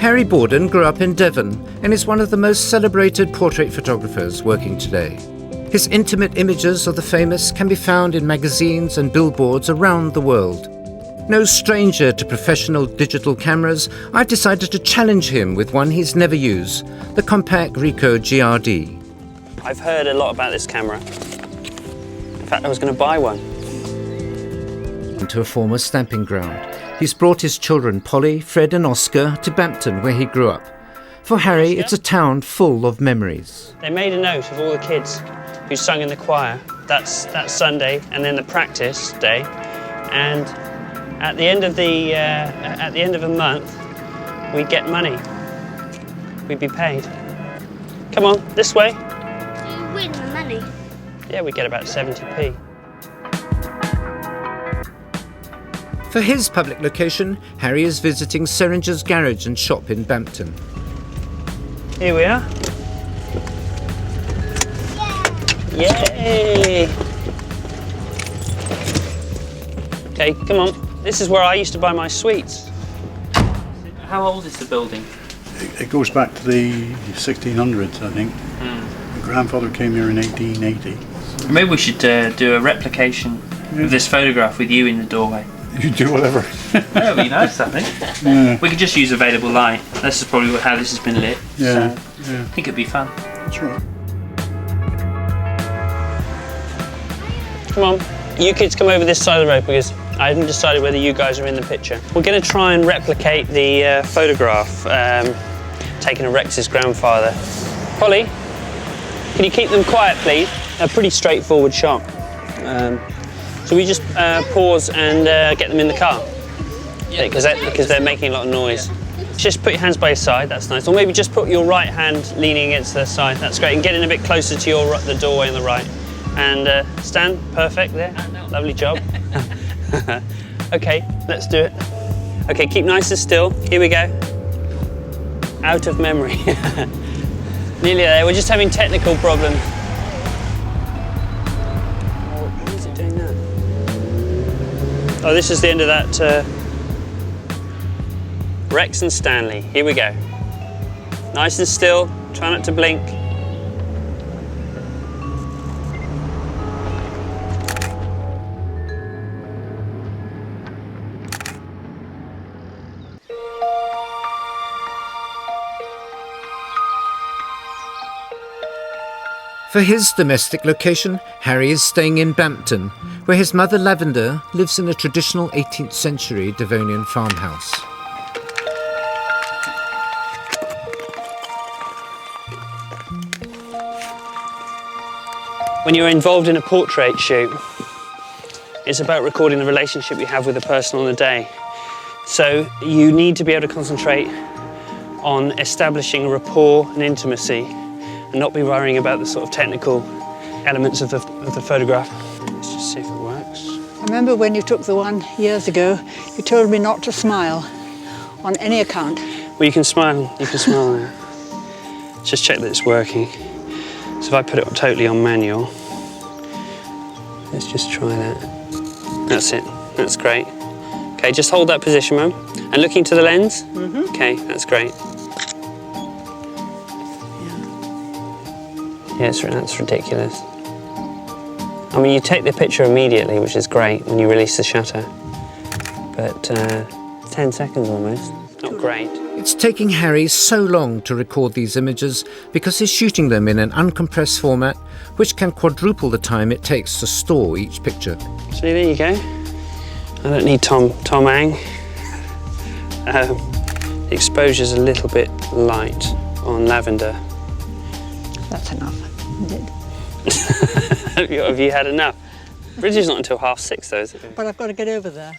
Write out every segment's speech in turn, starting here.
Harry Borden grew up in Devon and is one of the most celebrated portrait photographers working today. His intimate images of the famous can be found in magazines and billboards around the world. No stranger to professional digital cameras, I've decided to challenge him with one he's never used, the compact Ricoh GRD. I've heard a lot about this camera. In fact, I was going to buy one. To a former stamping ground. He's brought his children, Polly, Fred and Oscar, to Bmpton, where he grew up. For Harry, it's a town full of memories. They made a note of all the kids who sung in the choir. That's Sunday, and then the practice day. And at the end of a month, we'd get money. We'd be paid. Come on, this way. Do you win the money? Yeah, we get about 70p. For his public location, Harry is visiting Seringer's garage and shop in Bmpton. Here we are. Yay! Okay, come on. This is where I used to buy my sweets. How old is the building? It goes back to the 1600s, I think. My grandfather came here in 1880. Maybe we should do a replication of this photograph with you in the doorway. You do whatever. That would be nice, I think. Yeah. We could just use available light. This is probably how this has been lit. Yeah, So yeah. I think it'd be fun. That's right. Come on, you kids come over this side of the road because I haven't decided whether you guys are in the picture. We're going to try and replicate the photograph taken of Rex's grandfather. Polly, can you keep them quiet, please? A pretty straightforward shot. So we just pause and get them in the car? Yeah, because they're making a lot of noise. Just put your hands by your side, that's nice. Or maybe just put your right hand leaning against the side, that's great. And get in a bit closer to the doorway on the right. And stand, perfect there, lovely job. Okay, let's do it. Okay, keep nice and still, here we go. Out of memory. Nearly there, we're just having technical problems. What is it doing now? Oh, this is the end of that Rex and Stanley. Here we go. Nice and still, try not to blink. For his domestic location, Harry is staying in Bmpton, where his mother Lavender lives in a traditional 18th century Devonian farmhouse. When you're involved in a portrait shoot, it's about recording the relationship you have with the person on the day. So you need to be able to concentrate on establishing a rapport and intimacy and not be worrying about the sort of technical elements of the photograph. Let's just see if it works. I remember when you took the one years ago, you told me not to smile on any account. Well, you can smile now. Let's just check that it's working. So if I put it totally on manual, let's just try that. That's it, that's great. Okay, just hold that position, Mum. And looking to the lens? Mm-hmm. Okay, that's great. Yeah, that's ridiculous. I mean, you take the picture immediately, which is great when you release the shutter. But 10 seconds almost, not great. It's taking Harry so long to record these images because he's shooting them in an uncompressed format, which can quadruple the time it takes to store each picture. See, there you go. I don't need Tom Ang. The exposure's a little bit light on Lavender. That's enough, isn't it? Have you had enough? Bridge is not until 6:30 though, is it? But I've got to get over there.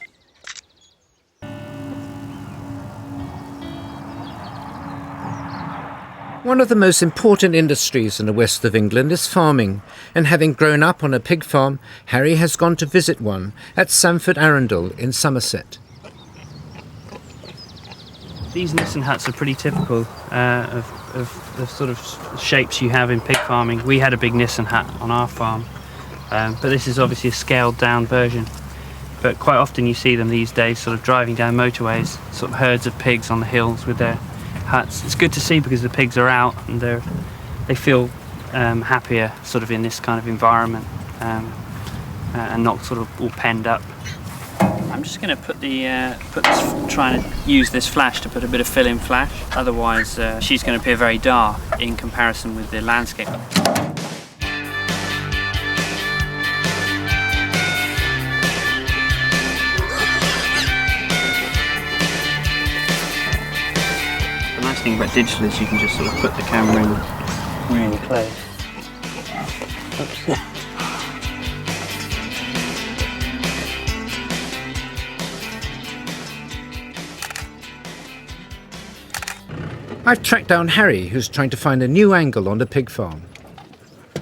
One of the most important industries in the west of England is farming, and having grown up on a pig farm, Harry has gone to visit one at Sanford Arundel in Somerset. These Nissen huts are pretty typical of the sort of shapes you have in pig farming. We had a big Nissen hut on our farm, but this is obviously a scaled down version. But quite often you see them these days sort of driving down motorways, sort of herds of pigs on the hills with their huts. It's good to see because the pigs are out and they feel happier sort of in this kind of environment and not sort of all penned up. I'm just going to put trying to use this flash to put a bit of fill in flash, otherwise she's going to appear very dark in comparison with the landscape. The nice thing about digital is you can just sort of put the camera in really close. Oops. I've tracked down Harry, who's trying to find a new angle on the pig farm.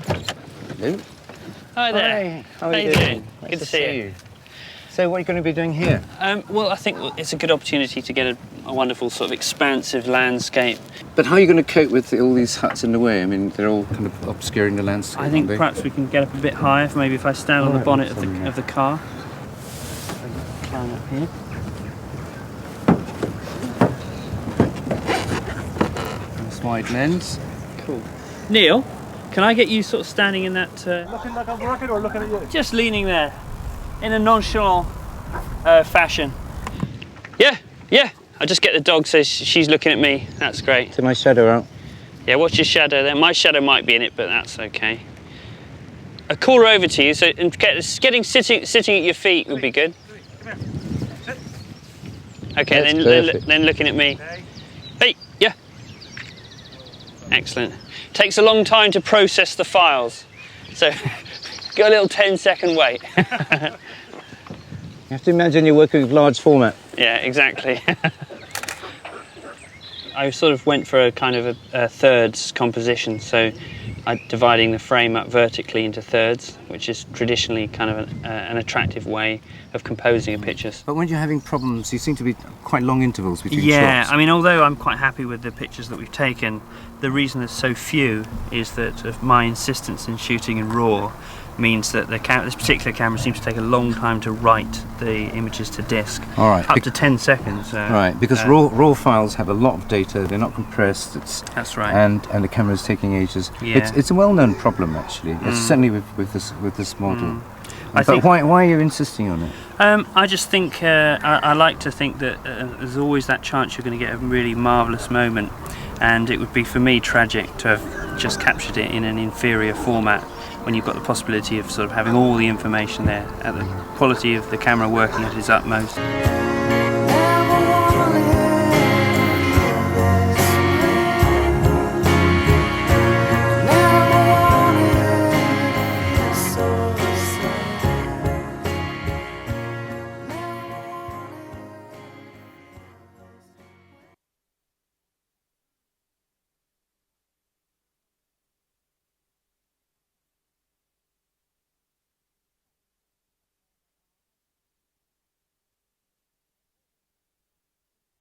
Hello. Hi there. Hi. How are How you you doing? doing? Nice Good to see you. So what are you going to be doing here? Well, I think it's a good opportunity to get a wonderful sort of expansive landscape. But how are you going to cope with all these huts in the way? I mean, they're all kind of obscuring the landscape. I think aren't they? perhaps we can get up a bit higher, maybe if I stand on the bonnet of the car. Climb up here. Nice wide lens. Cool. Neil, can I get you sort of standing in that... Looking like I'm working or looking at you? Just leaning there, in a nonchalant fashion. Yeah. I just get the dog so she's looking at me. That's great. Take my shadow out. Yeah, watch your shadow there. My shadow might be in it, but that's okay. I'll call her over to you, so and sitting at your feet would be good. Okay, then looking at me. Hey, yeah. Excellent. Takes a long time to process the files, so got a little 10-second wait. You have to imagine you're working with large format. Yeah, exactly. I sort of went for a kind of a thirds composition, so I'm dividing the frame up vertically into thirds, which is traditionally kind of an attractive way of composing a picture. But when you're having problems, you seem to be quite long intervals between Yeah, shots. I mean, although I'm quite happy with the pictures that we've taken, the reason there's so few is that of my insistence in shooting in RAW means that this particular camera seems to take a long time to write the images to disk. All right. Up to 10 seconds. Right, because raw files have a lot of data. They're not compressed. That's right. And the camera's taking ages. Yeah. It's a well-known problem actually. It's certainly with this model. I Why are you insisting on it? I just think I like to think that there's always that chance you're going to get a really marvellous moment, and it would be for me tragic to have just captured it in an inferior format when you've got the possibility of sort of having all the information there at the quality of the camera working at its utmost.